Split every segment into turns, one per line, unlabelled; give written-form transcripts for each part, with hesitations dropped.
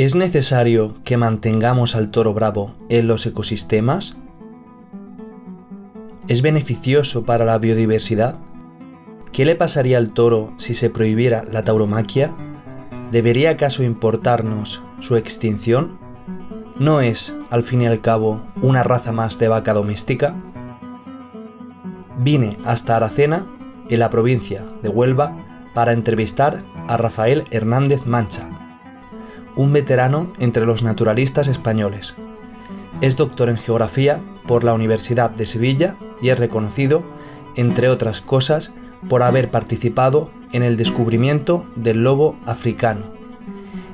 ¿Es necesario que mantengamos al toro bravo en los ecosistemas? ¿Es beneficioso para la biodiversidad? ¿Qué le pasaría al toro si se prohibiera la tauromaquia? ¿Debería acaso importarnos su extinción? ¿No es, al fin y al cabo, una raza más de vaca doméstica? Vine hasta Aracena, en la provincia de Huelva, para entrevistar a Rafael Hernández Mancha, un veterano entre los naturalistas españoles. Es doctor en Geografía por la Universidad de Sevilla y es reconocido, entre otras cosas, por haber participado en el descubrimiento del lobo africano.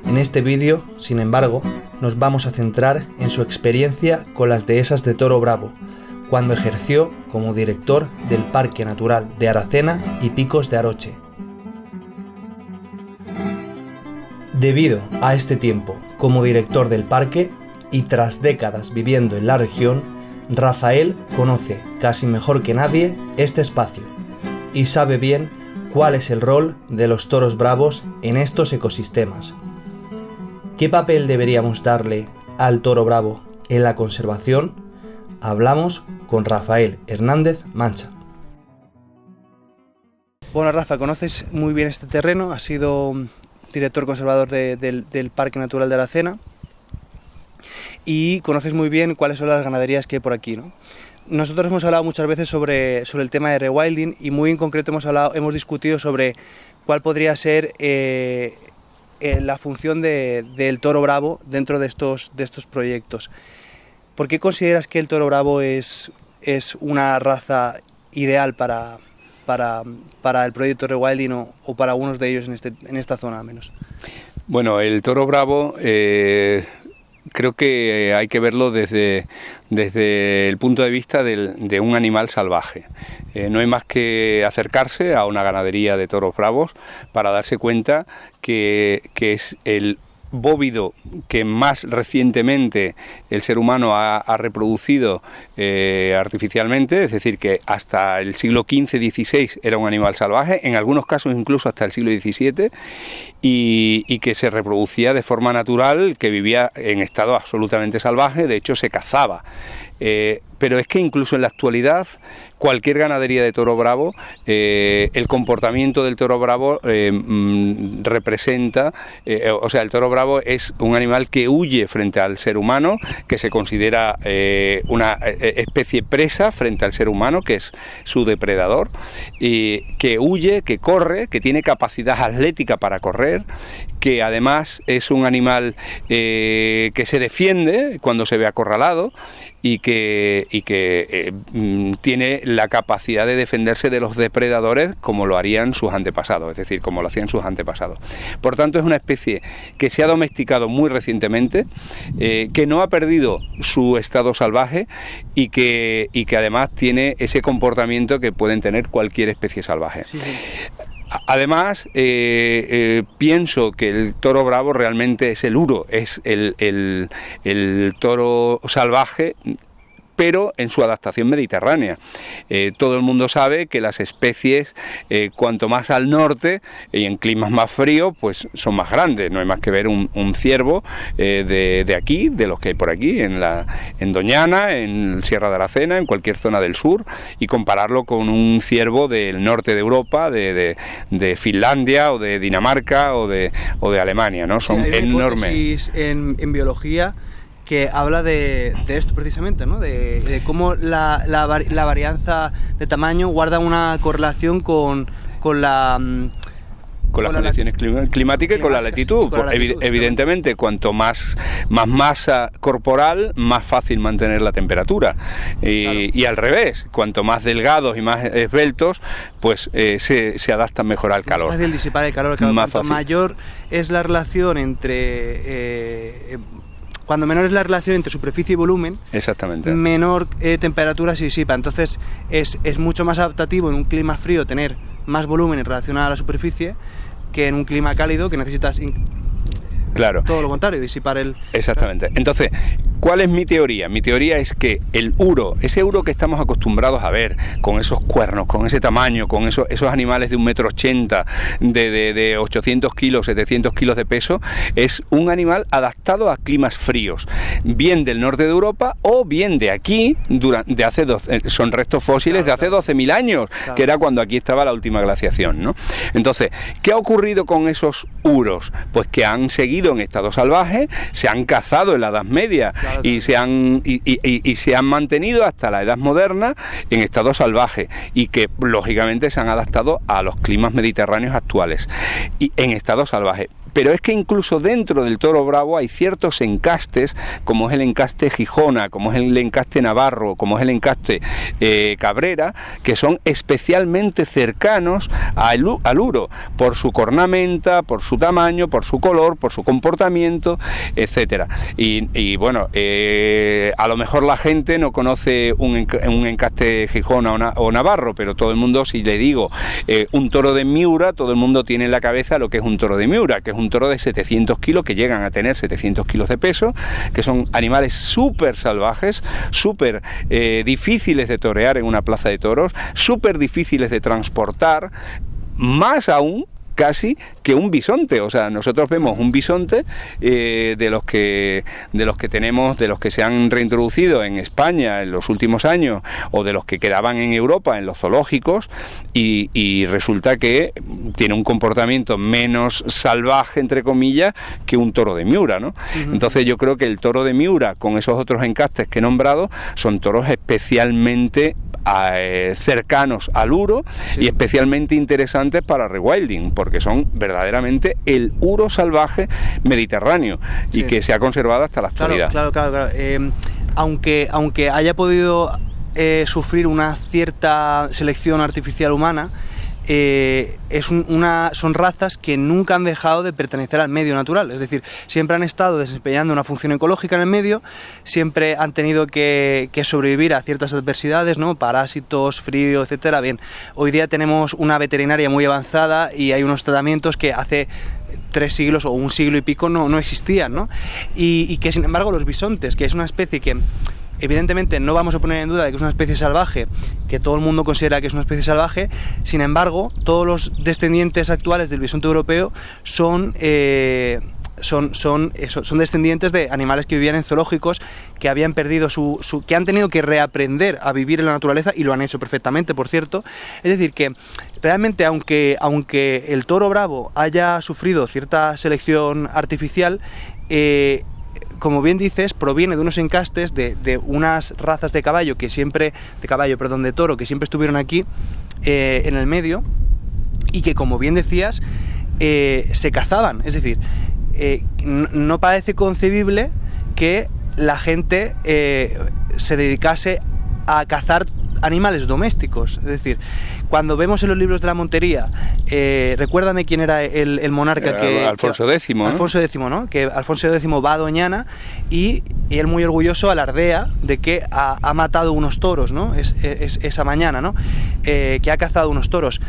En este vídeo, sin embargo, nos vamos a centrar en su experiencia con las dehesas de toro bravo, cuando ejerció como director del Parque Natural de Aracena y Picos de Aroche. Debido a este tiempo como director del parque y tras décadas viviendo en la región, Rafael conoce casi mejor que nadie este espacio y sabe bien cuál es el rol de los toros bravos en estos ecosistemas. ¿Qué papel deberíamos darle al toro bravo en la conservación? Hablamos con Rafael Hernández Mancha. Bueno, Rafa, conoces muy bien este terreno, has sido director conservador del Parque Natural de Aracena y conoces muy bien cuáles son las ganaderías que hay por aquí, ¿no? Nosotros hemos hablado muchas veces sobre el tema de rewilding y muy en concreto hemos discutido sobre cuál podría ser la función del toro bravo dentro de estos proyectos. ¿Por qué consideras que el toro bravo es una raza ideal para el proyecto rewilding o para algunos de ellos en esta zona al menos?
Bueno, el toro bravo creo que hay que verlo desde el punto de vista de un animal salvaje. No hay más que acercarse a una ganadería de toros bravos para darse cuenta que es el bóvido que más recientemente el ser humano ha reproducido artificialmente, es decir, que hasta el siglo XV-XVI era un animal salvaje, en algunos casos incluso hasta el siglo XVII, y que se reproducía de forma natural, que vivía en estado absolutamente salvaje, de hecho se cazaba. Pero es que incluso en la actualidad, cualquier ganadería de toro bravo, el comportamiento del toro bravo representa, el toro bravo es un animal que huye frente al ser humano, que se considera una especie presa frente al ser humano, que es su depredador, y que huye, que corre, que tiene capacidad atlética para correr, que además es un animal que se defiende cuando se ve acorralado y que tiene la capacidad de defenderse de los depredadores como lo harían sus antepasados, es decir, como lo hacían sus antepasados. Por tanto, es una especie que se ha domesticado muy recientemente, que no ha perdido su estado salvaje y que además tiene ese comportamiento que pueden tener cualquier especie salvaje. Sí. Además, pienso que el toro bravo realmente es el uro, es el toro salvaje, pero en su adaptación mediterránea. Todo el mundo sabe que las especies, cuanto más al norte y en climas más fríos, pues son más grandes. No hay más que ver un ciervo de aquí, de los que hay por aquí, en Doñana, en Sierra de Aracena, en cualquier zona del sur, y compararlo con un ciervo del norte de Europa, de Finlandia o de Dinamarca o de Alemania, ¿no? Son enormes.
En biología que habla de esto precisamente, ¿no? De cómo la varianza de tamaño guarda una correlación con las
condiciones climáticas y con la latitud. Evidentemente, cuanto más masa corporal, más fácil mantener la temperatura. Y al revés, cuanto más delgados y más esbeltos, pues se adaptan mejor al calor.
Más fácil disipar el calor. Cuanto mayor es la relación cuando menor es la relación entre superficie y volumen,
exactamente,
menor temperatura se disipa. Entonces es mucho más adaptativo en un clima frío tener más volumen en relación a la superficie que en un clima cálido que necesitas
claro,
todo lo contrario, disipar el...
Exactamente. Entonces, ¿Cuál es mi teoría? Mi teoría es que el uro, ese uro que estamos acostumbrados a ver, con esos cuernos, con ese tamaño, con esos animales de 1,80 m, de 800 kilos, 700 kilos de peso, es un animal adaptado a climas fríos, bien del norte de Europa o bien de aquí, son restos fósiles de hace 12.000 años, que era cuando aquí estaba la última glaciación, ¿no? Entonces, ¿qué ha ocurrido con esos uros? Pues que han seguido en estado salvaje, se han cazado en la Edad Media y se han mantenido hasta la Edad Moderna en estado salvaje, y que lógicamente se han adaptado a los climas mediterráneos actuales y en estado salvaje. Pero es que incluso dentro del toro bravo hay ciertos encastes, como es el encaste Gijona, como es el encaste Navarro, como es el encaste Cabrera, que son especialmente cercanos al uro, por su cornamenta, por su tamaño, por su color, por su comportamiento, etcétera. Y bueno, a lo mejor la gente no conoce un encaste Gijona o Navarro, pero todo el mundo, si le digo un toro de Miura, todo el mundo tiene en la cabeza lo que es un toro de Miura, que es un toro de 700 kilos, que llegan a tener 700 kilos de peso, que son animales súper salvajes, súper difíciles de torear en una plaza de toros, súper difíciles de transportar, más aún casi que un bisonte. O sea, nosotros vemos un bisonte de los que tenemos, de los que se han reintroducido en España en los últimos años, o de los que quedaban en Europa en los zoológicos, y resulta que tiene un comportamiento menos salvaje, entre comillas, que un toro de Miura, ¿no? Entonces yo creo que el toro de Miura, con esos otros encastes que he nombrado, son toros especialmente cercanos al uro, y especialmente interesantes para rewilding, porque son verdaderamente el uro salvaje mediterráneo, y que se ha conservado hasta la actualidad. Claro.
Aunque haya podido sufrir una cierta selección artificial humana, son razas que nunca han dejado de pertenecer al medio natural, es decir, siempre han estado desempeñando una función ecológica en el medio, siempre han tenido que sobrevivir a ciertas adversidades, ¿no? Parásitos, frío, etcétera. Bien, hoy día tenemos una veterinaria muy avanzada y hay unos tratamientos que hace 3 siglos o un siglo y pico no existían, ¿no? Y que sin embargo los bisontes, que es una especie que evidentemente no vamos a poner en duda de que es una especie salvaje, que todo el mundo considera que es una especie salvaje, sin embargo, todos los descendientes actuales del bisonte europeo son descendientes de animales que vivían en zoológicos, que habían perdido que han tenido que reaprender a vivir en la naturaleza, y lo han hecho perfectamente, por cierto. Es decir, que realmente, aunque el toro bravo haya sufrido cierta selección artificial, como bien dices, proviene de unos encastes de unas razas de toro que siempre estuvieron aquí en el medio, y que, como bien decías, se cazaban. Es decir, no parece concebible que la gente se dedicase a cazar animales domésticos. Es decir, cuando vemos en los libros de la Montería, recuérdame quién era el monarca
Alfonso X, ¿no?
Alfonso X, ¿no? Que Alfonso X va a Doñana y él, muy orgulloso, alardea de que ha matado unos toros, ¿no? Esa mañana, ¿no? Que ha cazado unos toros.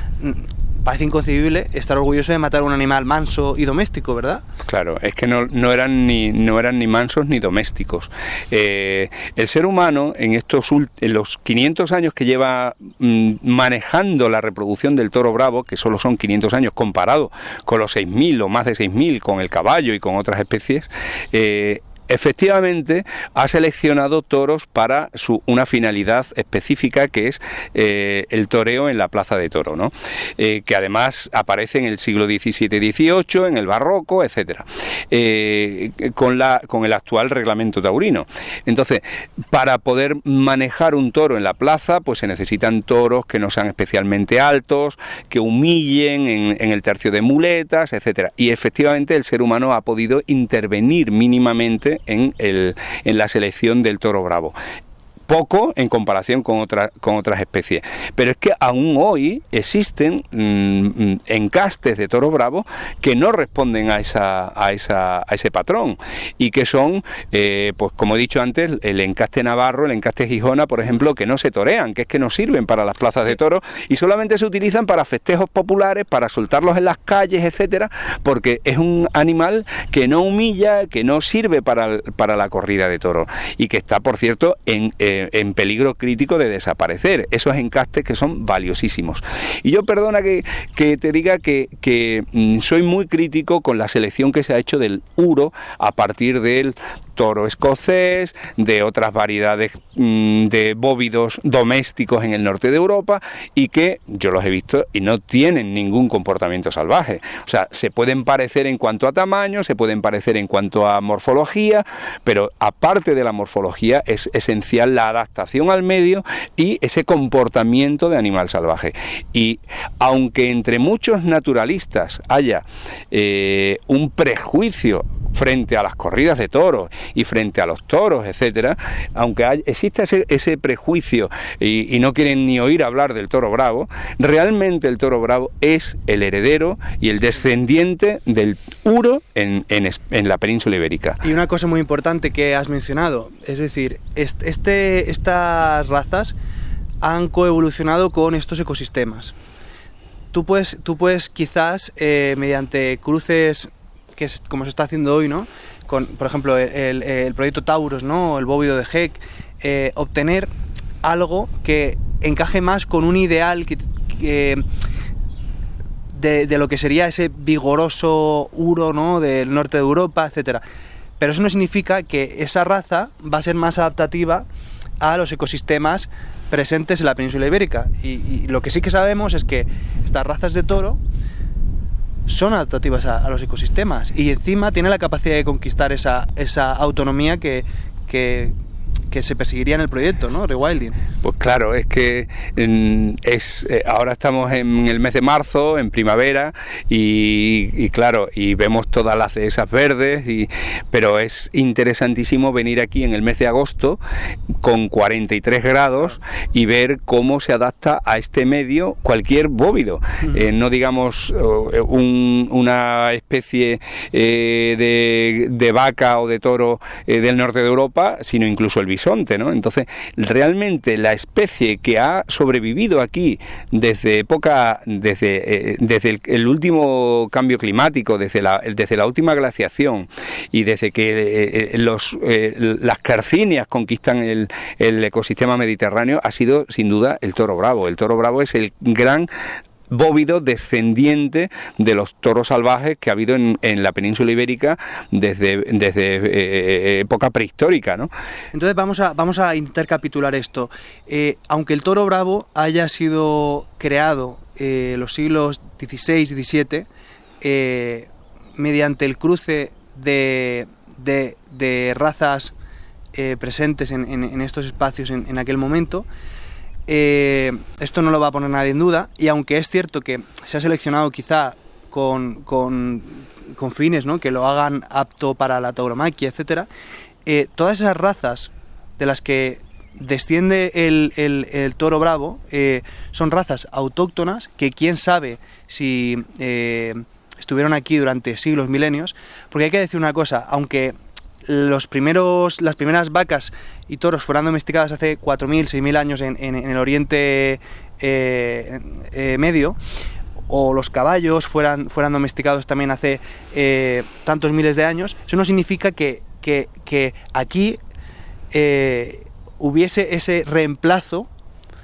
Parece inconcebible estar orgulloso de matar un animal manso y doméstico, ¿verdad?
Claro, es que no eran ni mansos ni domésticos. El ser humano, en los 500 años que lleva manejando la reproducción del toro bravo, que solo son 500 años comparado con los 6.000 o más de 6.000 con el caballo y con otras especies, efectivamente ha seleccionado toros para una finalidad específica, que es el toreo en la plaza de toro, ¿no? Que además aparece en el siglo XVII-XVIII, en el barroco, etcétera, con el actual reglamento taurino. Entonces, para poder manejar un toro en la plaza, pues se necesitan toros que no sean especialmente altos, que humillen en el tercio de muletas, etcétera. Y efectivamente el ser humano ha podido intervenir mínimamente en la selección del toro bravo. poco en comparación con otras especies. Pero es que aún hoy existen encastes de toro bravo que no responden a ese patrón, y que son, pues como he dicho antes, el encaste navarro, el encaste Gijona, por ejemplo, que no se torean, que es que no sirven para las plazas de toros y solamente se utilizan para festejos populares, para soltarlos en las calles, etcétera, porque es un animal que no humilla, que no sirve para la corrida de toros, y que está, por cierto, en peligro crítico de desaparecer. Esos encastes que son valiosísimos. Y yo, perdona que te diga que soy muy crítico con la selección que se ha hecho del uro a partir del toro escocés, de otras variedades de bóvidos domésticos en el norte de Europa, y que yo los he visto y no tienen ningún comportamiento salvaje. O sea, se pueden parecer en cuanto a tamaño, se pueden parecer en cuanto a morfología, pero aparte de la morfología es esencial la adaptación al medio y ese comportamiento de animal salvaje. Y aunque entre muchos naturalistas haya un prejuicio frente a las corridas de toros y frente a los toros, etcétera, aunque exista ese prejuicio y no quieren ni oír hablar del toro bravo, realmente el toro bravo es el heredero y el descendiente del uro en la península ibérica.
Y una cosa muy importante que has mencionado, es decir, estas razas han coevolucionado con estos ecosistemas. Tú puedes quizás, mediante cruces, que es como se está haciendo hoy, ¿no? Por ejemplo, el proyecto Taurus, ¿no? El bóvido de Heck, obtener algo que encaje más con un ideal de lo que sería ese vigoroso uro, ¿no? Del norte de Europa, etcétera. Pero eso no significa que esa raza va a ser más adaptativa a los ecosistemas presentes en la península ibérica. Y lo que sí que sabemos es que estas razas de toro son adaptativas a los ecosistemas, y encima tiene la capacidad de conquistar esa autonomía que se perseguiría en el proyecto, ¿no? Rewilding.
Pues claro, es que ahora estamos en el mes de marzo, en primavera, y claro, y vemos todas las dehesas verdes, pero es interesantísimo venir aquí en el mes de agosto con 43 grados y ver cómo se adapta a este medio cualquier bóvido, no digamos una especie de vaca o de toro del norte de Europa, sino incluso el bisonte, ¿no? Entonces, realmente la especie que ha sobrevivido aquí desde el último cambio climático, desde la última glaciación, y desde que las carcinias conquistan el ecosistema mediterráneo, ha sido sin duda el toro bravo. El toro bravo es el gran bóvido descendiente de los toros salvajes que ha habido en la península ibérica desde época prehistórica, ¿no?
Entonces vamos a intentar capitular esto. Aunque el toro bravo haya sido creado en los siglos XVI y XVII mediante el cruce de razas presentes en estos espacios en aquel momento, esto no lo va a poner nadie en duda, y aunque es cierto que se ha seleccionado quizá con fines, ¿no?, que lo hagan apto para la tauromaquia, etcétera, todas esas razas de las que desciende el toro bravo son razas autóctonas que quién sabe si estuvieron aquí durante siglos, milenios, porque hay que decir una cosa, aunque las primeras vacas y toros fueran domesticadas hace 4.000, 6.000 años en el Oriente Medio, o los caballos fueran domesticados también hace tantos miles de años, eso no significa que aquí hubiese ese reemplazo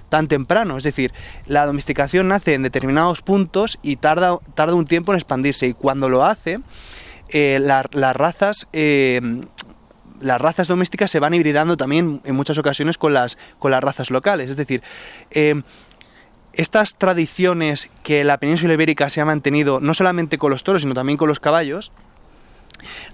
tan temprano. Es decir, la domesticación nace en determinados puntos y tarda un tiempo en expandirse, y cuando lo hace, las razas domésticas se van hibridando también en muchas ocasiones con las razas locales. Es decir, estas tradiciones que la península ibérica se ha mantenido no solamente con los toros, sino también con los caballos,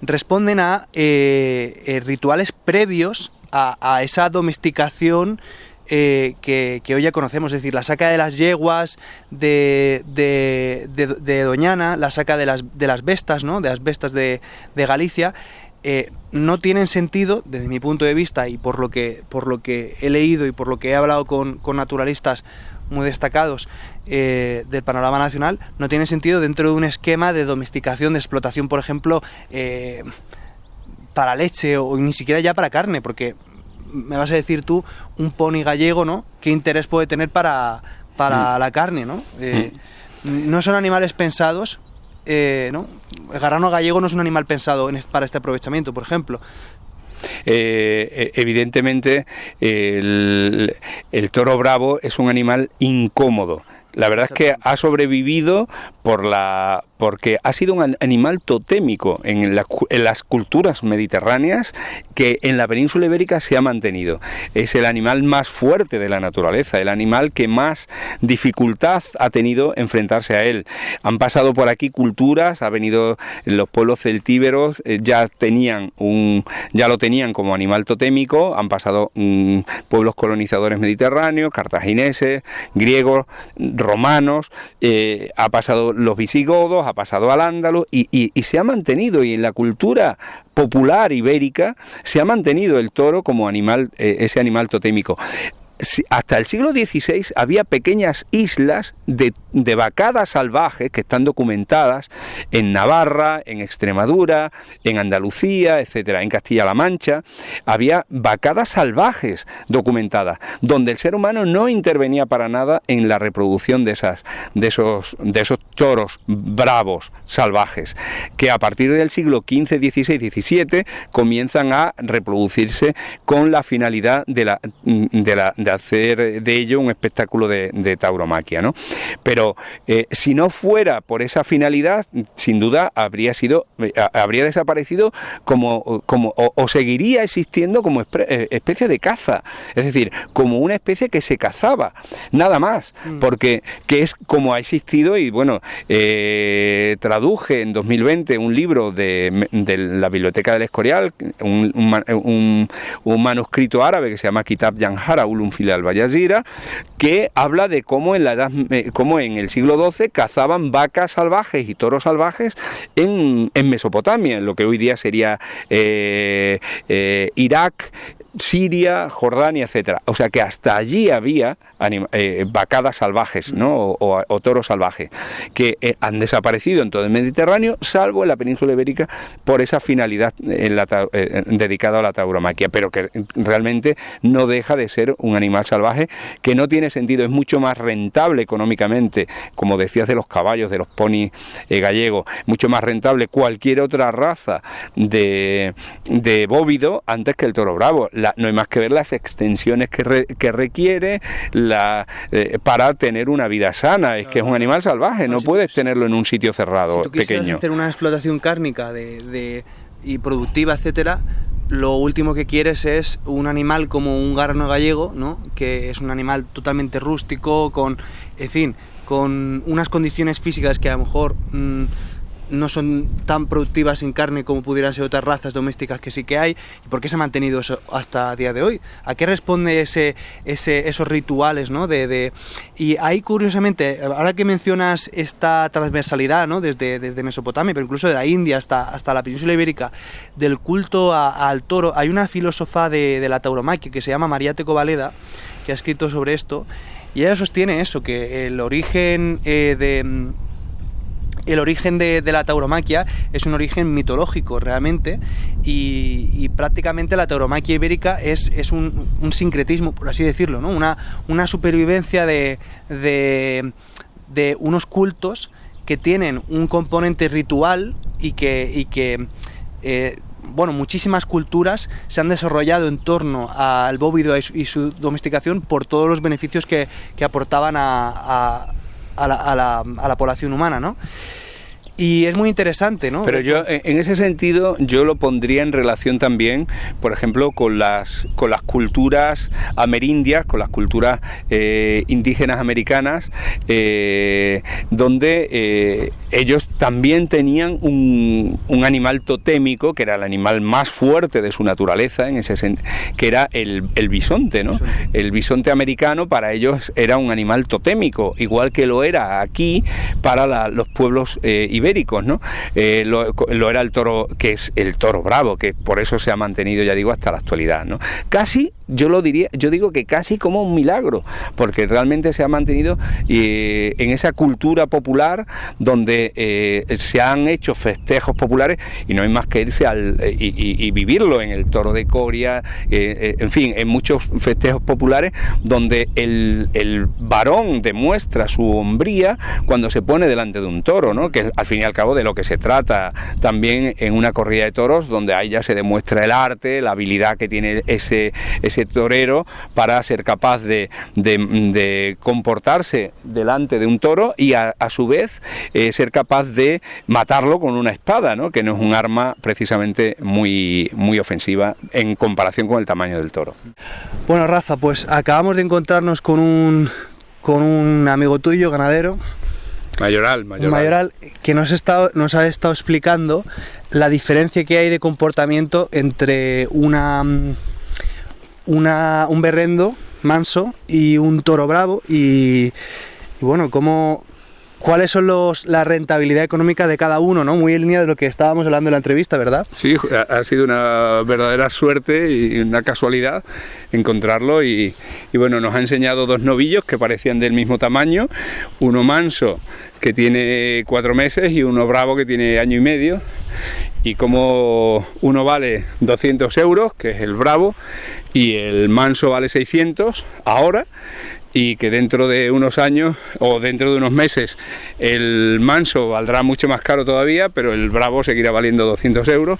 responden a rituales previos a esa domesticación que hoy ya conocemos. Es decir, la saca de las yeguas de Doñana, la saca de las bestas, ¿no?, de las bestas de Galicia, no tienen sentido, desde mi punto de vista, y por lo que he leído y por lo que he hablado con naturalistas muy destacados del panorama nacional, no tienen sentido dentro de un esquema de domesticación, de explotación, por ejemplo, para leche o ni siquiera ya para carne, porque me vas a decir tú, un pony gallego, ¿no? ¿Qué interés puede tener para la carne, ¿no? No son animales pensados, ¿no? El garrano gallego no es un animal pensado para este aprovechamiento, por ejemplo.
Evidentemente el toro bravo es un animal incómodo. La verdad es que ha sobrevivido porque ha sido un animal totémico en las culturas mediterráneas, que en la península ibérica se ha mantenido. Es el animal más fuerte de la naturaleza, el animal que más dificultad ha tenido enfrentarse a él. Han pasado por aquí culturas, ha venido los pueblos celtíberos, ya lo tenían como animal totémico, han pasado pueblos colonizadores mediterráneos, cartagineses, griegos, romanos, ha pasado los visigodos, ha pasado al ándalo y se ha mantenido, y en la cultura popular ibérica se ha mantenido el toro como animal, ese animal totémico. Hasta el siglo XVI había pequeñas islas de vacadas salvajes que están documentadas en Navarra, en Extremadura, en Andalucía, etcétera. En Castilla-La Mancha había vacadas salvajes documentadas, donde el ser humano no intervenía para nada en la reproducción de esos toros bravos salvajes, que a partir del siglo XV, XVI, XVII comienzan a reproducirse con la finalidad de hacer de ello un espectáculo de tauromaquia, ¿no? Pero si no fuera por esa finalidad, sin duda habría desaparecido o seguiría existiendo como especie de caza, es decir, como una especie que se cazaba, nada más, porque que es como ha existido. Y bueno, traduje en 2020 un libro de la Biblioteca del Escorial, un manuscrito árabe que se llama Kitab Janhara Ulum Fil al-Bayazira, que habla de cómo en el siglo XII cazaban vacas salvajes y toros salvajes en Mesopotamia, en lo que hoy día sería Irak, Siria, Jordania, etcétera. O sea que hasta allí había vacadas salvajes, ¿no? o toros salvajes, que han desaparecido en todo el Mediterráneo, salvo en la península ibérica, por esa finalidad dedicada a la tauromaquia, pero que realmente no deja de ser un animal salvaje que no tiene sentido. Es mucho más rentable económicamente, como decías, de los caballos, de los ponis gallegos, mucho más rentable cualquier otra raza de bóvido antes que el toro bravo. No hay más que ver las extensiones que requiere para tener una vida sana. Es que es un animal salvaje, no puedes tenerlo en un sitio cerrado,
si tú
pequeño.
Hacer una explotación cárnica y productiva, etcétera, lo último que quieres es un animal como un garrano gallego, ¿no? Que es un animal totalmente rústico, con unas condiciones físicas que a lo mejor no son tan productivas en carne como pudieran ser otras razas domésticas que sí que hay. ¿Y por qué se ha mantenido eso hasta el día de hoy? ¿A qué responde esos rituales, ¿no? Y ahí, curiosamente, ahora que mencionas esta transversalidad, ¿no? desde Mesopotamia, pero incluso de la India hasta la península ibérica, del culto al toro, hay una filósofa de la tauromaquia que se llama María Tecovaleda, que ha escrito sobre esto, y ella sostiene eso, que el origen de la tauromaquia es un origen mitológico realmente, y prácticamente la tauromaquia ibérica es un sincretismo, por así decirlo, ¿no? Una supervivencia de unos cultos que tienen un componente ritual y que muchísimas culturas se han desarrollado en torno al bóvido y su domesticación por todos los beneficios que aportaban a la población humana, ¿no? Y es muy interesante, ¿no?
Pero yo, en ese sentido, yo lo pondría en relación también, por ejemplo, con las culturas amerindias, con las culturas indígenas americanas, donde ellos también tenían un animal totémico, que era el animal más fuerte de su naturaleza, que era el bisonte, ¿no? El bisonte americano para ellos era un animal totémico, igual que lo era aquí para los pueblos ibéricos. ibéricos, ¿no? Lo era el toro, que es el toro bravo, que por eso se ha mantenido, ya digo, hasta la actualidad, ¿no? Casi, yo digo que casi como un milagro, porque realmente se ha mantenido en esa cultura popular donde se han hecho festejos populares y no hay más que irse y vivirlo en el toro de Coria, en fin, en muchos festejos populares donde el varón demuestra su hombría cuando se pone delante de un toro, ¿no? Que al fin y al cabo de lo que se trata también en una corrida de toros, donde ahí ya se demuestra el arte, la habilidad que tiene ese torero para ser capaz de comportarse delante de un toro y a su vez ser capaz de matarlo con una espada, ¿no? Que no es un arma precisamente muy ofensiva en comparación con el tamaño del toro.
Bueno, Rafa, pues acabamos de encontrarnos con un amigo tuyo, ganadero, Mayoral, que nos ha estado explicando la diferencia que hay de comportamiento entre un berrendo manso y un toro bravo y bueno, cuáles son la rentabilidad económica de cada uno, ¿no? Muy en línea de lo que estábamos hablando en la entrevista, ¿verdad?
Sí, ha sido una verdadera suerte y una casualidad encontrarlo y bueno, nos ha enseñado dos novillos que parecían del mismo tamaño, uno manso que tiene 4 meses y uno bravo que tiene año y medio, y como uno vale 200 euros, que es el bravo, y el manso vale 600 ahora, y que dentro de unos años o dentro de unos meses el manso valdrá mucho más caro todavía, pero el bravo seguirá valiendo 200 euros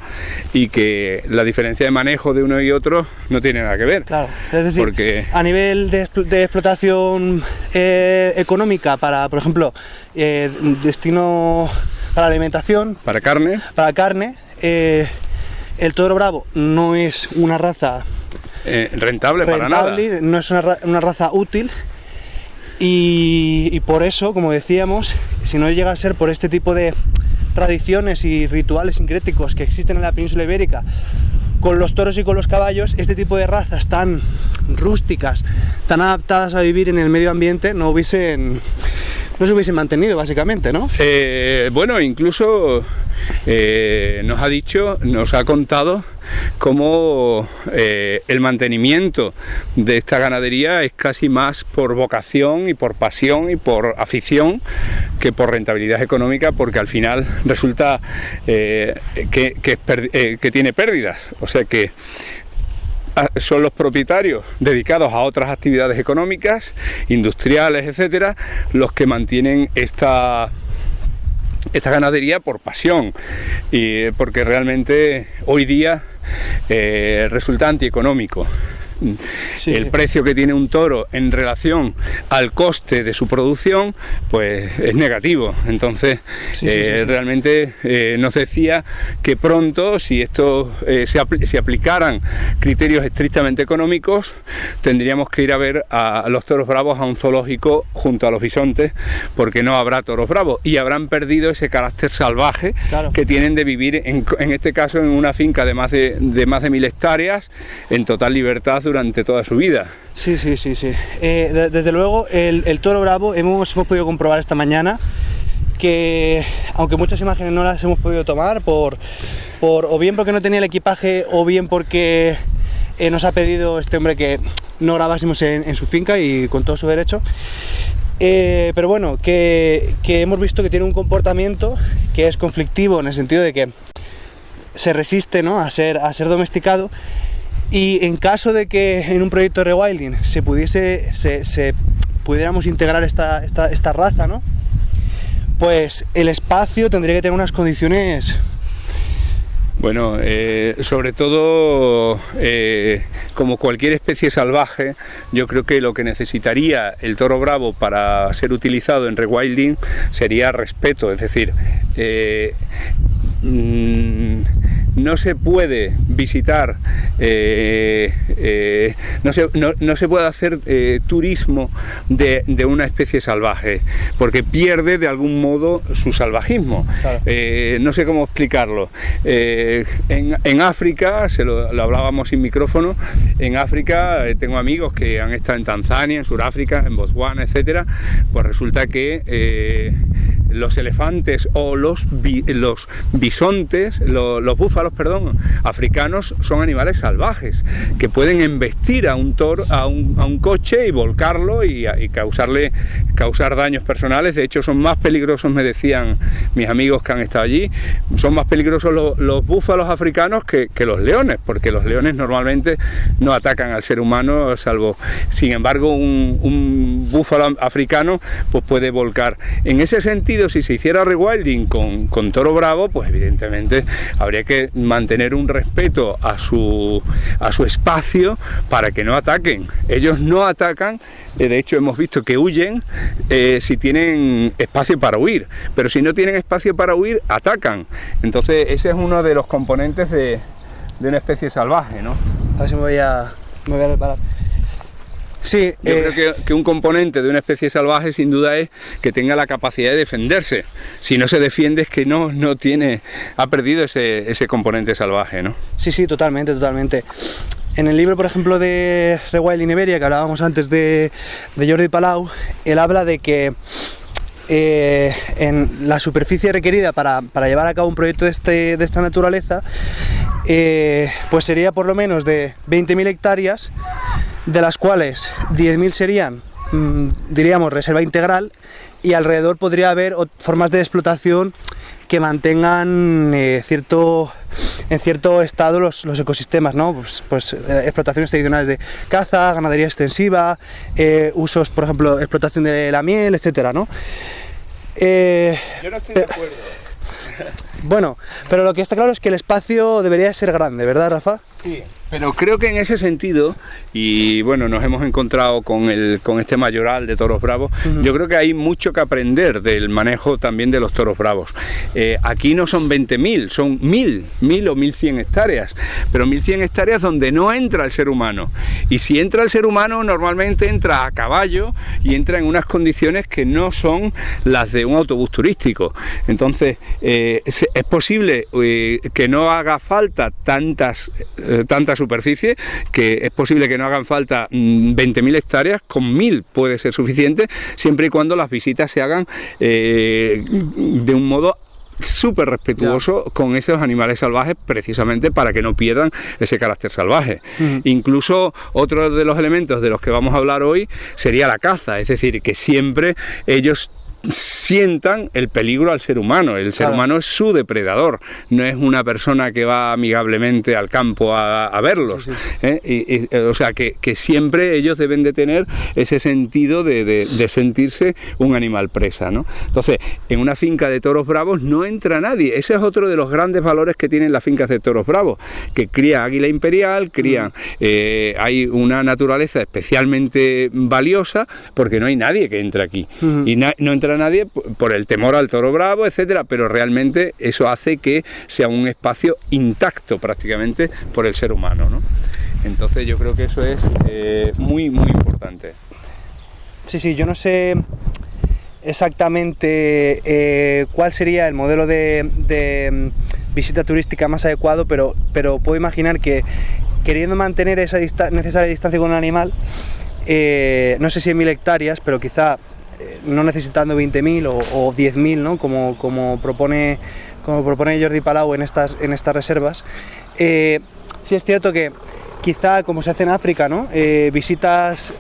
y que la diferencia de manejo de uno y otro no tiene nada que ver.
Claro, es decir, porque a nivel de explotación económica para, por ejemplo, destino para alimentación,
para carne,
el toro bravo no es una raza
rentable para nada.
No es una raza útil y por eso, como decíamos, si no llega a ser por este tipo de tradiciones y rituales sincréticos que existen en la península ibérica con los toros y con los caballos, este tipo de razas tan rústicas, tan adaptadas a vivir en el medio ambiente, no se hubiesen mantenido, básicamente, ¿no?
Bueno, incluso nos ha contado cómo el mantenimiento de esta ganadería es casi más por vocación y por pasión y por afición que por rentabilidad económica, porque al final resulta que tiene pérdidas, o sea que son los propietarios dedicados a otras actividades económicas, industriales, etcétera, los que mantienen esta ganadería por pasión y porque realmente hoy día resulta antieconómico. Sí, el precio que tiene un toro en relación al coste de su producción pues es negativo, entonces realmente nos decía que pronto, si esto se aplicaran criterios estrictamente económicos, tendríamos que ir a ver a los toros bravos a un zoológico junto a los bisontes, porque no habrá toros bravos y habrán perdido ese carácter salvaje, claro, que tienen de vivir en este caso en una finca de más de 1000 hectáreas en total libertad durante toda su vida.
Sí. Desde luego el toro bravo hemos podido comprobar esta mañana que, aunque muchas imágenes no las hemos podido tomar o bien porque no tenía el equipaje o bien porque nos ha pedido este hombre que no grabásemos en su finca, y con todo su derecho, pero bueno, que hemos visto que tiene un comportamiento que es conflictivo en el sentido de que se resiste, ¿no?, a ser domesticado. Y en caso de que en un proyecto de rewilding pudiéramos integrar esta raza, ¿no?, pues el espacio tendría que tener unas condiciones.
Bueno, sobre todo, como cualquier especie salvaje, yo creo que lo que necesitaría el toro bravo para ser utilizado en rewilding sería respeto, es decir, no se puede visitar, no se puede hacer turismo de una especie salvaje, porque pierde de algún modo su salvajismo. Claro. No sé cómo explicarlo. En África, lo hablábamos sin micrófono, en África tengo amigos que han estado en Tanzania, en Sudáfrica, en Botswana, etcétera, pues resulta que los elefantes o los bisontes, los búfalos, perdón, africanos son animales salvajes que pueden embestir a un toro, a un coche y volcarlo y causar daños personales. De hecho, son más peligrosos, me decían mis amigos que han estado allí, son más peligrosos los búfalos africanos que los leones, porque los leones normalmente no atacan al ser humano, salvo, sin embargo, un búfalo africano pues puede volcar. En ese sentido, si se hiciera rewilding con toro bravo, pues evidentemente habría que mantener un respeto a su espacio para que no ataquen. Ellos no atacan, de hecho hemos visto que huyen si tienen espacio para huir, pero si no tienen espacio para huir, atacan. Entonces ese es uno de los componentes de una especie salvaje, ¿no?
A ver si me voy a preparar. Sí,
yo creo que un componente de una especie salvaje sin duda es que tenga la capacidad de defenderse. Si no se defiende es que ha perdido ese componente salvaje, ¿no?
Sí, totalmente. En el libro, por ejemplo, de Rewilding Iberia, que hablábamos antes de Jordi Palau, él habla de que en la superficie requerida para llevar a cabo un proyecto de esta naturaleza, pues sería por lo menos de 20.000 hectáreas, de las cuales 10.000 serían, diríamos, reserva integral, y alrededor podría haber formas de explotación que mantengan en cierto estado los ecosistemas, ¿no? Pues explotaciones tradicionales de caza, ganadería extensiva, usos, por ejemplo, explotación de la miel, etcétera, ¿no?
Yo no estoy de acuerdo.
Bueno, pero lo que está claro es que el espacio debería ser grande, ¿verdad, Rafa?
Sí, pero creo que en ese sentido, y bueno, nos hemos encontrado con este mayoral de toros bravos, yo creo que hay mucho que aprender del manejo también de los toros bravos. Aquí no son 20.000, son 1.000 o 1.100 hectáreas, pero 1.100 hectáreas donde no entra el ser humano. Y si entra el ser humano, normalmente entra a caballo y entra en unas condiciones que no son las de un autobús turístico. Entonces, es posible que no haga falta tanta superficie, que es posible que no hagan falta 20.000 hectáreas, con 1.000 puede ser suficiente, siempre y cuando las visitas se hagan de un modo súper respetuoso con esos animales salvajes, precisamente para que no pierdan ese carácter salvaje. Incluso otro de los elementos de los que vamos a hablar hoy sería la caza, es decir, que siempre ellos sientan el peligro al ser humano. El ser humano es su depredador, no es una persona que va amigablemente al campo a verlos. O sea que siempre ellos deben de tener ese sentido de sentirse un animal presa, ¿no? Entonces, en una finca de toros bravos no entra nadie. Ese es otro de los grandes valores que tienen las fincas de toros bravos, que cría águila imperial, hay una naturaleza especialmente valiosa, porque no hay nadie que entre aquí, y no entra nadie por el temor al toro bravo, etcétera, pero realmente eso hace que sea un espacio intacto prácticamente por el ser humano, ¿no? Entonces yo creo que eso es muy importante.
Sí, yo no sé exactamente cuál sería el modelo de visita turística más adecuado, pero puedo imaginar que, queriendo mantener esa necesaria distancia con el animal, no sé si en 1.000 hectáreas, pero quizá no necesitando 20.000 o 10.000, ¿no? como propone Jordi Palau en estas reservas. Sí es cierto que quizá, como se hace en África, ¿no? Visitas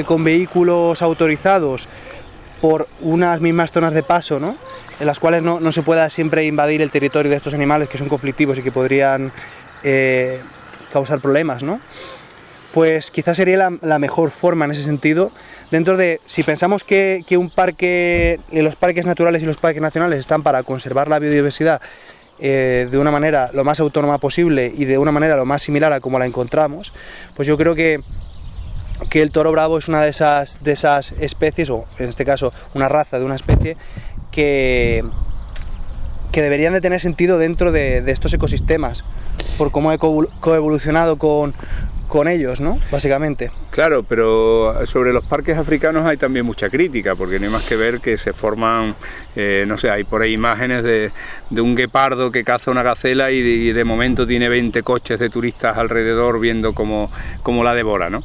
con vehículos autorizados por unas mismas zonas de paso, ¿no? En las cuales no se pueda siempre invadir el territorio de estos animales que son conflictivos y que podrían causar problemas, ¿no? Pues quizás sería la mejor forma en ese sentido, dentro de, si pensamos que los parques naturales y los parques nacionales están para conservar la biodiversidad de una manera lo más autónoma posible y de una manera lo más similar a como la encontramos, pues yo creo que el toro bravo es una de esas especies, o en este caso una raza de una especie, que deberían de tener sentido dentro de estos ecosistemas, por cómo he coevolucionado con con ellos, ¿no? Básicamente.
Claro, pero sobre los parques africanos hay también mucha crítica, porque no hay más que ver que se forman, no sé, hay por ahí imágenes de un guepardo que caza una gacela y de momento tiene 20 coches de turistas alrededor viendo cómo la devora, ¿no?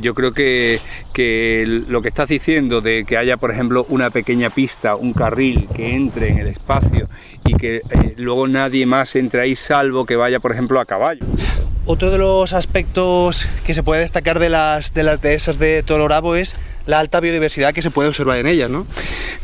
Yo creo que lo que estás diciendo de que haya, por ejemplo, una pequeña pista, un carril que entre en el espacio y que luego nadie más entre ahí salvo que vaya, por ejemplo, a caballo.
Otro de los aspectos que se puede destacar de las dehesas de Toro Bravo es la alta biodiversidad que se puede observar en ellas, ¿no?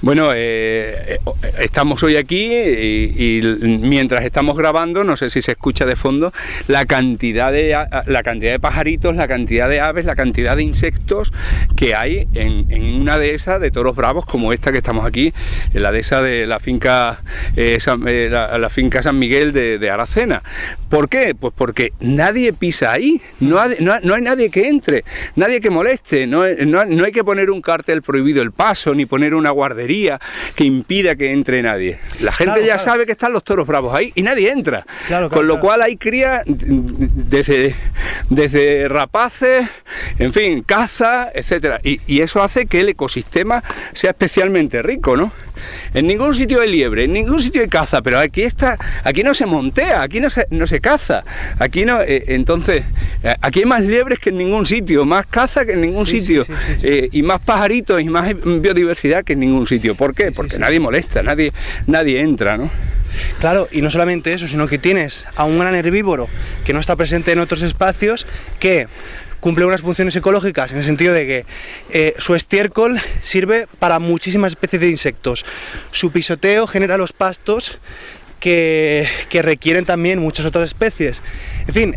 Bueno, estamos hoy aquí y mientras estamos grabando, no sé si se escucha de fondo, la cantidad de pajaritos, la cantidad de aves, la cantidad de insectos que hay en una dehesa de toros bravos como esta que estamos aquí, en la dehesa de la finca la finca San Miguel de Aracena. ¿Por qué? Pues porque nadie pisa ahí, no hay nadie que entre, nadie que moleste, no hay que poner un cartel prohibido el paso, ni poner una guardería que impida que entre nadie. La gente ya sabe que están los toros bravos ahí y nadie entra. Con lo cual hay cría desde rapaces, en fin, caza, etcétera. Y eso hace que el ecosistema sea especialmente rico, ¿no? En ningún sitio hay liebre, en ningún sitio hay caza, pero aquí no se montea, aquí no se caza, aquí no, entonces aquí hay más liebres que en ningún sitio, más caza que en ningún sitio, y más pajaritos y más biodiversidad que en ningún sitio. ¿Por qué? Porque nadie molesta, nadie entra, ¿no?
Claro, y no solamente eso, sino que tienes a un gran herbívoro que no está presente en otros espacios, que cumple unas funciones ecológicas en el sentido de que su estiércol sirve para muchísimas especies de insectos. Su pisoteo genera los pastos que requieren también muchas otras especies. En fin,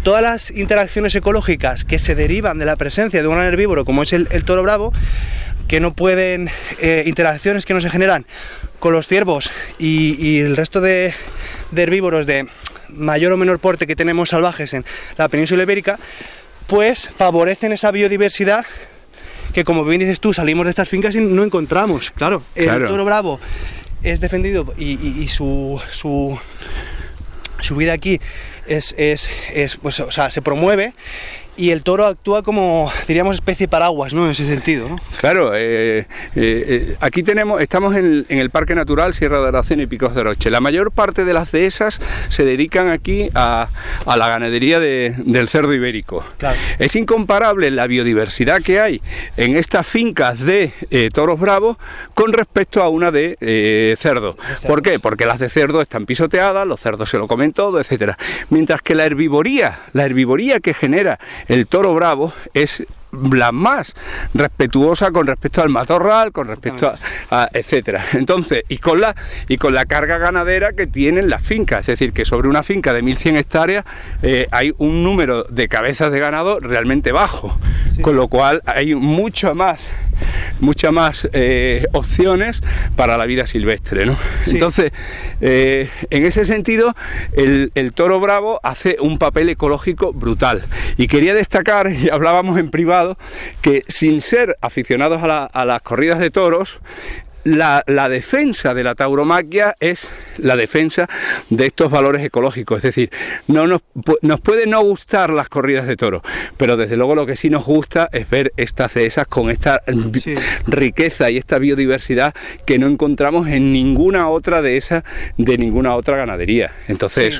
todas las interacciones ecológicas que se derivan de la presencia de un gran herbívoro como es el toro bravo, que no pueden, interacciones que no se generan con los ciervos y el resto de herbívoros de mayor o menor porte que tenemos salvajes en la península ibérica, pues favorecen esa biodiversidad que, como bien dices tú, salimos de estas fincas y no encontramos. Claro, el toro bravo es defendido y su vida aquí pues, o sea, se promueve, y el toro actúa como, diríamos, especie paraguas, ¿no? En ese sentido, ¿no?
Claro, aquí estamos en el Parque Natural Sierra de Aracena y Picos de Oroche. La mayor parte de las dehesas se dedican aquí a la ganadería del cerdo ibérico. Claro. Es incomparable la biodiversidad que hay en estas fincas de toros bravos con respecto a una de cerdo. ¿Por qué? Porque las de cerdo están pisoteadas, los cerdos se lo comen todo, etcétera. Mientras que la herbivoría que genera el toro bravo es la más respetuosa con respecto al matorral, con respecto a etcétera. Entonces, y con la carga ganadera que tienen las fincas, es decir, que sobre una finca de 1100 hectáreas hay un número de cabezas de ganado realmente bajo, con lo cual hay muchas más opciones para la vida silvestre, ¿no? Entonces, en ese sentido, el toro bravo hace un papel ecológico brutal. Y quería destacar, y hablábamos en privado, que sin ser aficionados a las corridas de toros, la defensa de la tauromaquia es la defensa de estos valores ecológicos. Es decir, nos puede no gustar las corridas de toros, pero desde luego lo que sí nos gusta es ver estas dehesas con esta riqueza y esta biodiversidad que no encontramos en ninguna otra dehesa de ninguna otra ganadería. Entonces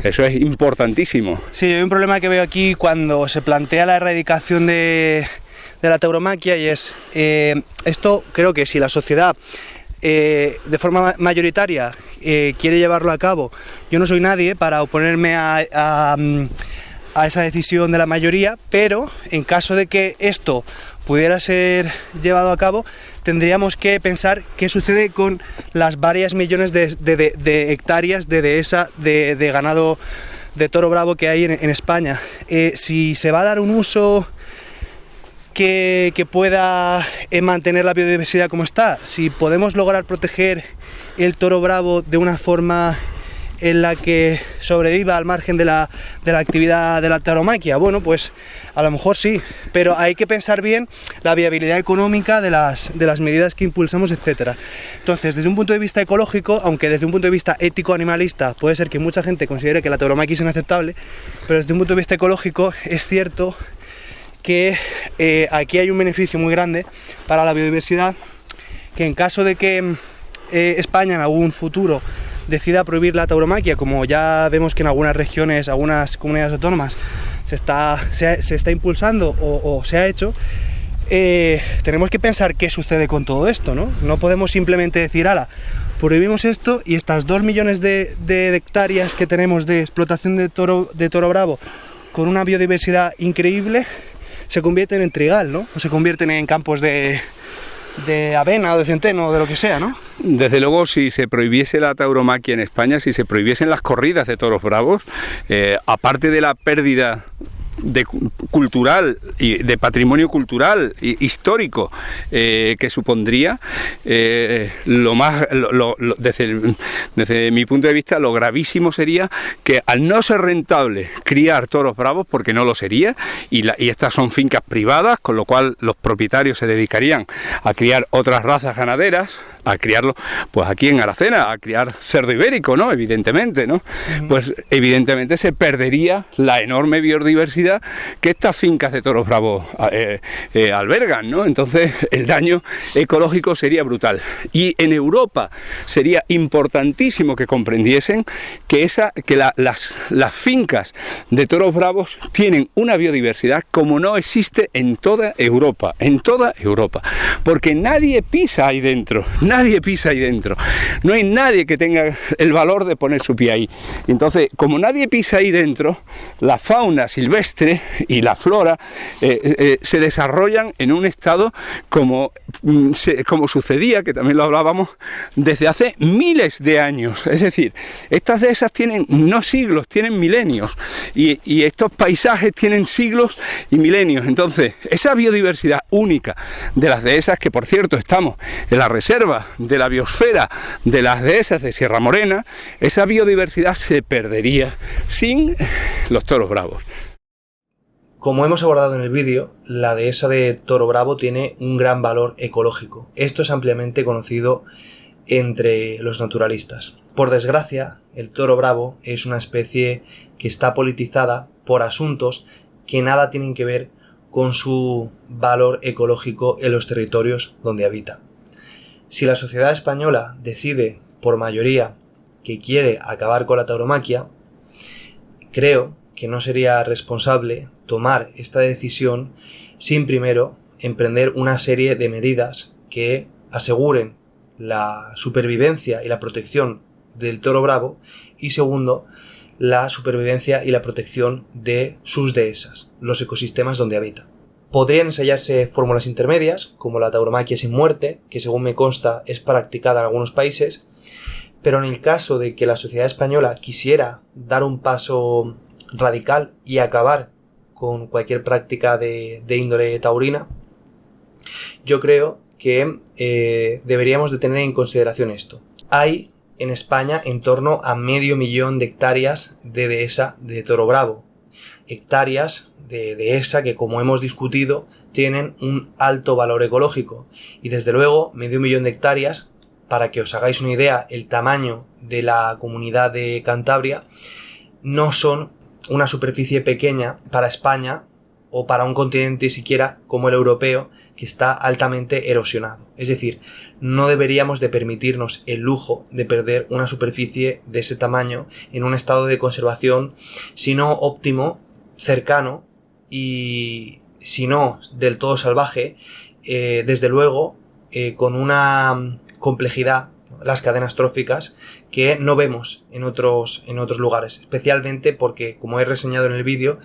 eso es importantísimo.
Sí, hay un problema que veo aquí cuando se plantea la erradicación de la tauromaquia, y es esto. Creo que si la sociedad de forma mayoritaria quiere llevarlo a cabo, yo no soy nadie para oponerme a esa decisión de la mayoría, pero en caso de que esto pudiera ser llevado a cabo, tendríamos que pensar qué sucede con las varias millones de hectáreas de dehesa de ganado de toro bravo que hay en España. Si se va a dar un uso que pueda mantener la biodiversidad como está, si podemos lograr proteger el toro bravo de una forma en la que sobreviva al margen de la actividad de la tauromaquia? Bueno, pues a lo mejor sí, pero hay que pensar bien la viabilidad económica de las medidas que impulsamos, etcétera. Entonces, desde un punto de vista ecológico, aunque desde un punto de vista ético-animalista puede ser que mucha gente considere que la tauromaquia es inaceptable, pero desde un punto de vista ecológico es cierto que aquí hay un beneficio muy grande para la biodiversidad, que en caso de que España en algún futuro decida prohibir la tauromaquia, como ya vemos que en algunas regiones, algunas comunidades autónomas se está impulsando o se ha hecho, tenemos que pensar qué sucede con todo esto, ¿no? No podemos simplemente decir, ala, prohibimos esto y estas 2 millones de hectáreas que tenemos de explotación de toro bravo con una biodiversidad increíble se convierten en trigal, ¿no? O se convierten en campos de avena o de centeno o de lo que sea, ¿no?
Desde luego, si se prohibiese la tauromaquia en España, si se prohibiesen las corridas de toros bravos, aparte de la pérdida cultural y de patrimonio cultural histórico que supondría, desde mi punto de vista, lo gravísimo sería que al no ser rentable criar toros bravos, porque no lo sería, y estas son fincas privadas, con lo cual los propietarios se dedicarían a criar otras razas ganaderas, a criarlo, pues aquí en Aracena, a criar cerdo ibérico, ¿no? Evidentemente, ¿no? Pues evidentemente se perdería la enorme biodiversidad que estas fincas de toros bravos albergan, ¿no? Entonces el daño ecológico sería brutal. Y en Europa sería importantísimo que comprendiesen que las fincas de toros bravos tienen una biodiversidad como no existe en toda Europa, porque nadie pisa ahí dentro. Nadie pisa ahí dentro, no hay nadie que tenga el valor de poner su pie ahí. Entonces, como nadie pisa ahí dentro, la fauna silvestre y la flora se desarrollan en un estado como sucedía, que también lo hablábamos, desde hace miles de años. Es decir, estas dehesas tienen no siglos, tienen milenios, y estos paisajes tienen siglos y milenios. Entonces, esa biodiversidad única de las dehesas, que por cierto estamos en la reserva de la biosfera de las dehesas de Sierra Morena, esa biodiversidad se perdería sin los toros bravos.
Como hemos abordado en el vídeo, la dehesa de Toro Bravo tiene un gran valor ecológico. Esto es ampliamente conocido entre los naturalistas. Por desgracia, el toro bravo es una especie que está politizada por asuntos que nada tienen que ver con su valor ecológico en los territorios donde habita. Si la sociedad española decide por mayoría que quiere acabar con la tauromaquia, creo que no sería responsable tomar esta decisión sin primero emprender una serie de medidas que aseguren la supervivencia y la protección del toro bravo, y segundo, la supervivencia y la protección de sus dehesas, los ecosistemas donde habita. Podrían ensayarse fórmulas intermedias, como la tauromaquia sin muerte, que según me consta es practicada en algunos países, pero en el caso de que la sociedad española quisiera dar un paso radical y acabar con cualquier práctica de índole taurina, yo creo que deberíamos de tener en consideración esto. Hay en España en torno a 500.000 de hectáreas de dehesa de toro bravo. Hectáreas de dehesa que, como hemos discutido, tienen un alto valor ecológico. Y desde luego, 500.000 de hectáreas, para que os hagáis una idea, el tamaño de la comunidad de Cantabria, no son una superficie pequeña para España o para un continente siquiera como el europeo, que está altamente erosionado. Es decir, no deberíamos de permitirnos el lujo de perder una superficie de ese tamaño en un estado de conservación, si no óptimo, cercano, y si no del todo salvaje, desde luego con una complejidad, las cadenas tróficas, que no vemos en otros lugares, especialmente porque, como he reseñado en el vídeo,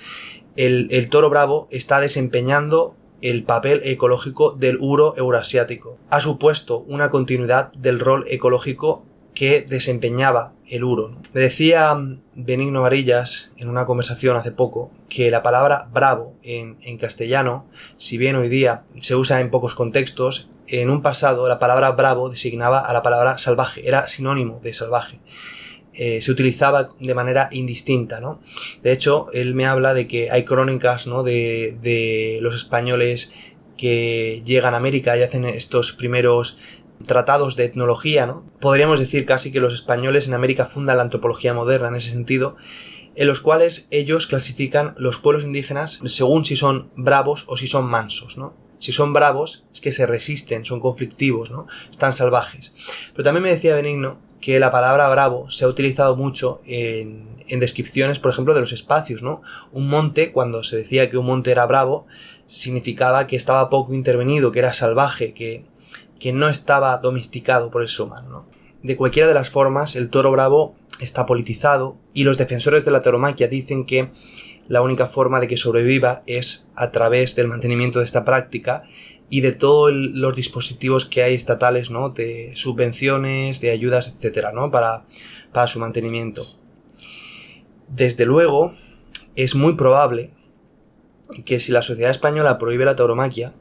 el toro bravo está desempeñando el papel ecológico del uro eurasiático. Ha supuesto una continuidad del rol ecológico que desempeñaba el uro, ¿no? Me decía Benigno Varillas en una conversación hace poco que la palabra bravo en castellano, si bien hoy día se usa en pocos contextos, en un pasado la palabra bravo designaba a la palabra salvaje, era sinónimo de salvaje. se utilizaba de manera indistinta, ¿no? De hecho, él me habla de que hay crónicas, ¿no?, de los españoles que llegan a América y hacen estos primeros tratados de etnología, ¿no? Podríamos decir casi que los españoles en América fundan la antropología moderna en ese sentido, en los cuales ellos clasifican los pueblos indígenas según si son bravos o si son mansos, ¿no? Si son bravos es que se resisten, son conflictivos, ¿no? Están salvajes. Pero también me decía Benigno que la palabra bravo se ha utilizado mucho en descripciones, por ejemplo, de los espacios, ¿no? Un monte, cuando se decía que un monte era bravo, significaba que estaba poco intervenido, que era salvaje, que no estaba domesticado por el ser humano, ¿no? De cualquiera de las formas, el toro bravo está politizado y los defensores de la tauromaquia dicen que la única forma de que sobreviva es a través del mantenimiento de esta práctica y de todos los dispositivos que hay estatales, ¿no?, de subvenciones, de ayudas, etcétera, ¿no?, para su mantenimiento. Desde luego, es muy probable que si la sociedad española prohíbe la tauromaquia,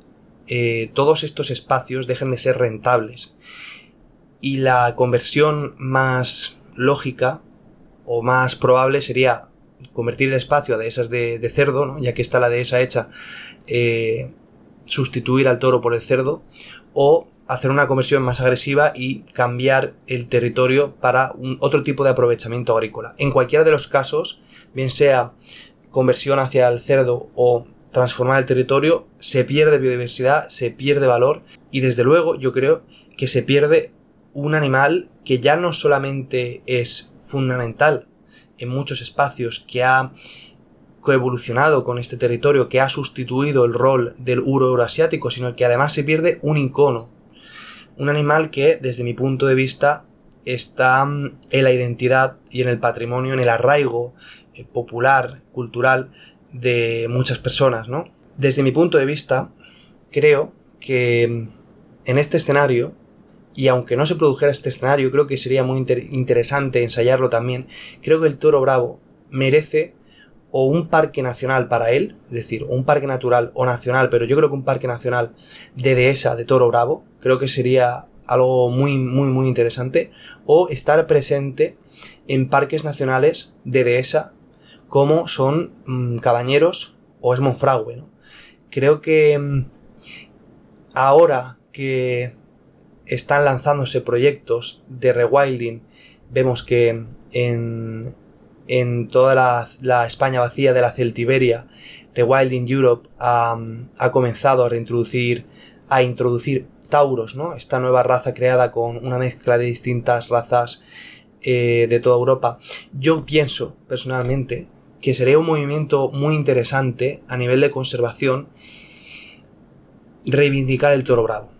todos estos espacios dejen de ser rentables y la conversión más lógica o más probable sería convertir el espacio a dehesas de cerdo, ¿no?, ya que está la dehesa hecha, sustituir al toro por el cerdo, o hacer una conversión más agresiva y cambiar el territorio para otro tipo de aprovechamiento agrícola. En cualquiera de los casos, bien sea conversión hacia el cerdo o transformar el territorio, se pierde biodiversidad, se pierde valor y desde luego yo creo que se pierde un animal que ya no solamente es fundamental en muchos espacios, que ha coevolucionado con este territorio, que ha sustituido el rol del uro euroasiático, sino que además se pierde un icono, un animal que desde mi punto de vista está en la identidad y en el patrimonio, en el arraigo popular, cultural de muchas personas, ¿no? Desde mi punto de vista, creo que en este escenario, y aunque no se produjera este escenario, creo que sería muy interesante ensayarlo también, creo que el toro bravo merece o un parque nacional para él, es decir, un parque natural o nacional, pero yo creo que un parque nacional de dehesa de toro bravo, creo que sería algo muy, muy, muy interesante, o estar presente en parques nacionales de dehesa como son Cabañeros o es Monfragüe, ¿no? Creo que ahora que están lanzándose proyectos de rewilding, vemos que en toda la España vacía de la Celtiberia, Rewilding Europe ha comenzado a introducir tauros, ¿no?, esta nueva raza creada con una mezcla de distintas razas de toda Europa. Yo pienso personalmente que sería un movimiento muy interesante a nivel de conservación reivindicar el toro bravo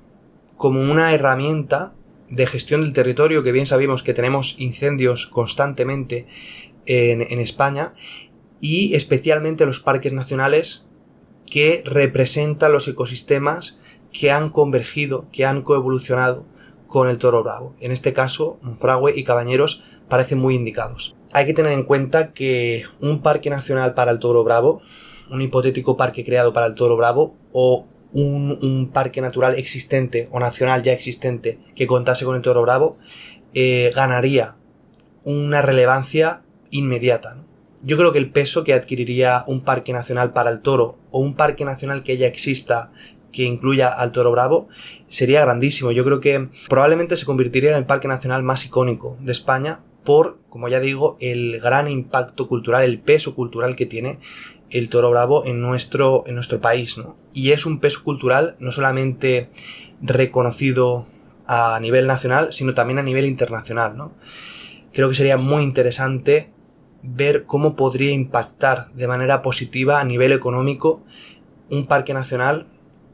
como una herramienta de gestión del territorio, que bien sabemos que tenemos incendios constantemente en España, y especialmente los parques nacionales que representan los ecosistemas que han convergido, que han coevolucionado con el toro bravo. En este caso, Monfragüe y Cabañeros parecen muy indicados. Hay que tener en cuenta que un parque nacional para el toro bravo, un hipotético parque creado para el toro bravo, o un parque natural existente o nacional ya existente que contase con el toro bravo, ganaría una relevancia inmediata, ¿no? Yo creo que el peso que adquiriría un parque nacional para el toro o un parque nacional que ya exista que incluya al toro bravo sería grandísimo. Yo creo que probablemente se convertiría en el parque nacional más icónico de España por, como ya digo, el gran impacto cultural, el peso cultural que tiene el toro bravo en nuestro país, ¿no? Y es un peso cultural no solamente reconocido a nivel nacional, sino también a nivel internacional, ¿no? Creo que sería muy interesante ver cómo podría impactar de manera positiva a nivel económico un parque nacional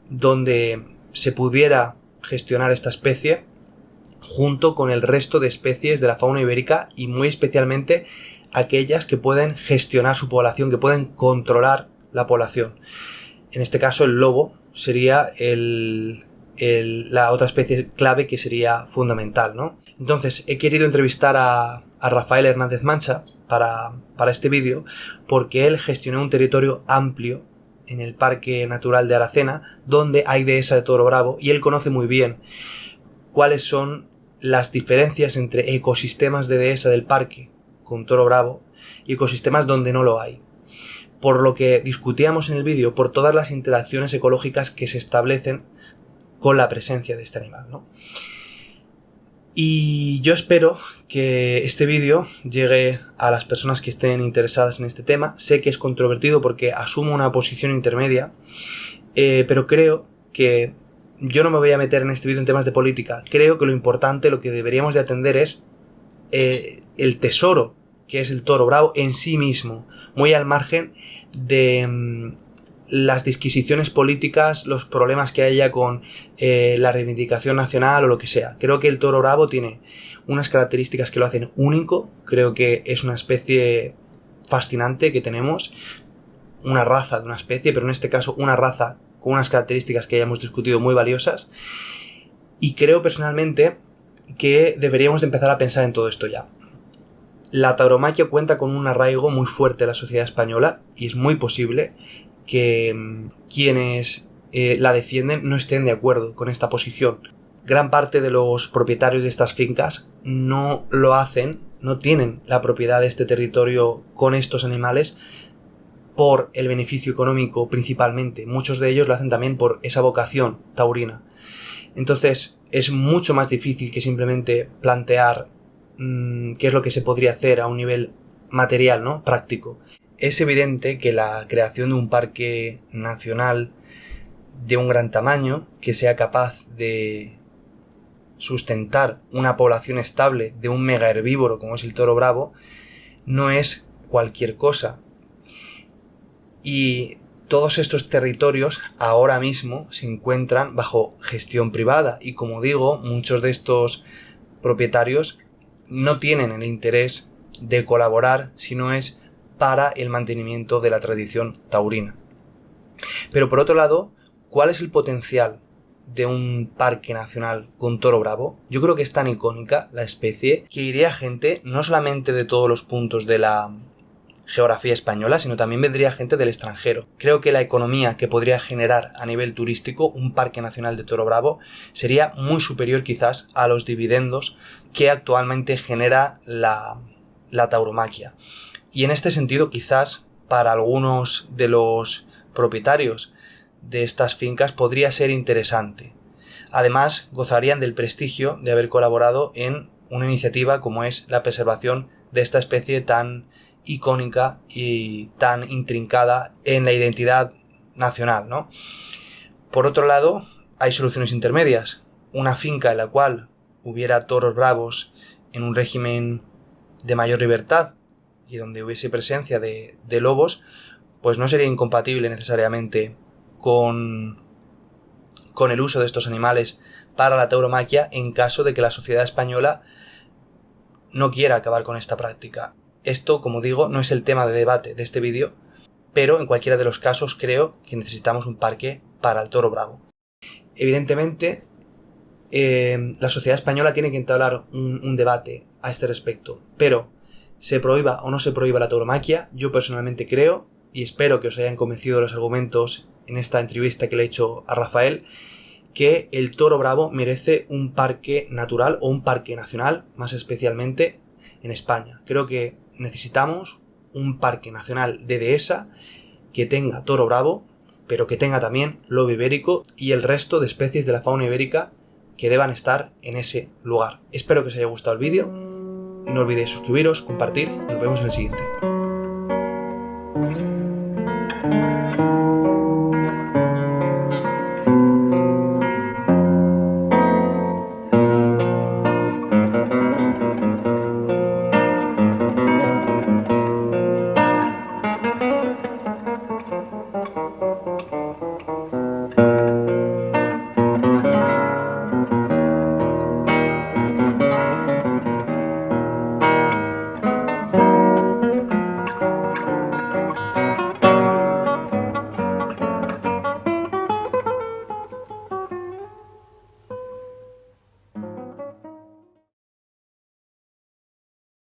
donde se pudiera gestionar esta especie junto con el resto de especies de la fauna ibérica y muy especialmente aquellas que pueden gestionar su población, que pueden controlar la población. En este caso el lobo sería la otra especie clave que sería fundamental, ¿no? Entonces he querido entrevistar a Rafael Hernández Mancha para este vídeo porque él gestionó un territorio amplio en el Parque Natural de Aracena donde hay dehesa de toro bravo y él conoce muy bien cuáles son las diferencias entre ecosistemas de dehesa del parque con toro bravo y ecosistemas donde no lo hay. Por lo que discutíamos en el vídeo, por todas las interacciones ecológicas que se establecen con la presencia de este animal, ¿no? Y yo espero que este vídeo llegue a las personas que estén interesadas en este tema. Sé que es controvertido porque asumo una posición intermedia, pero creo que yo no me voy a meter en este vídeo en temas de política. Creo que lo importante, lo que deberíamos de atender es el tesoro que es el toro bravo en sí mismo, muy al margen de las disquisiciones políticas, los problemas que haya con la reivindicación nacional o lo que sea. Creo que el toro bravo tiene unas características que lo hacen único. Creo que es una especie fascinante que tenemos, una raza de una especie, pero en este caso una raza con unas características que ya hemos discutido muy valiosas. Y creo personalmente que deberíamos de empezar a pensar en todo esto ya. La tauromaquia cuenta con un arraigo muy fuerte en la sociedad española y es muy posible que quienes la defienden no estén de acuerdo con esta posición. Gran parte de los propietarios de estas fincas no lo hacen, no tienen la propiedad de este territorio con estos animales por el beneficio económico principalmente. Muchos de ellos lo hacen también por esa vocación taurina. Entonces es mucho más difícil que simplemente plantear qué es lo que se podría hacer a un nivel material, ¿no? Práctico. Es evidente que la creación de un parque nacional de un gran tamaño, que sea capaz de sustentar una población estable de un mega herbívoro como es el toro bravo, no es cualquier cosa. Y todos estos territorios ahora mismo se encuentran bajo gestión privada y, como digo, muchos de estos propietarios no tienen el interés de colaborar si no es para el mantenimiento de la tradición taurina. Pero por otro lado, ¿cuál es el potencial de un parque nacional con toro bravo? Yo creo que es tan icónica la especie que iría gente no solamente de todos los puntos de la geografía española, sino también vendría gente del extranjero. Creo que la economía que podría generar a nivel turístico un parque nacional de toro bravo sería muy superior quizás a los dividendos que actualmente genera la tauromaquia. Y en este sentido, quizás para algunos de los propietarios de estas fincas podría ser interesante. Además, gozarían del prestigio de haber colaborado en una iniciativa como es la preservación de esta especie tan icónica y tan intrincada en la identidad nacional, ¿no? Por otro lado, hay soluciones intermedias. Una finca en la cual hubiera toros bravos en un régimen de mayor libertad y donde hubiese presencia de lobos, pues no sería incompatible necesariamente con el uso de estos animales para la tauromaquia en caso de que la sociedad española no quiera acabar con esta práctica. Esto, como digo, no es el tema de debate de este vídeo, pero en cualquiera de los casos creo que necesitamos un parque para el toro bravo. Evidentemente, la sociedad española tiene que entablar un debate a este respecto, pero se prohíba o no se prohíba la tauromaquia, yo personalmente creo, y espero que os hayan convencido los argumentos en esta entrevista que le he hecho a Rafael, que el toro bravo merece un parque natural o un parque nacional, más especialmente en España. Creo que necesitamos un parque nacional de dehesa que tenga toro bravo, pero que tenga también lobo ibérico y el resto de especies de la fauna ibérica que deban estar en ese lugar. Espero que os haya gustado el vídeo. No olvidéis suscribiros, compartir. Nos vemos en el siguiente.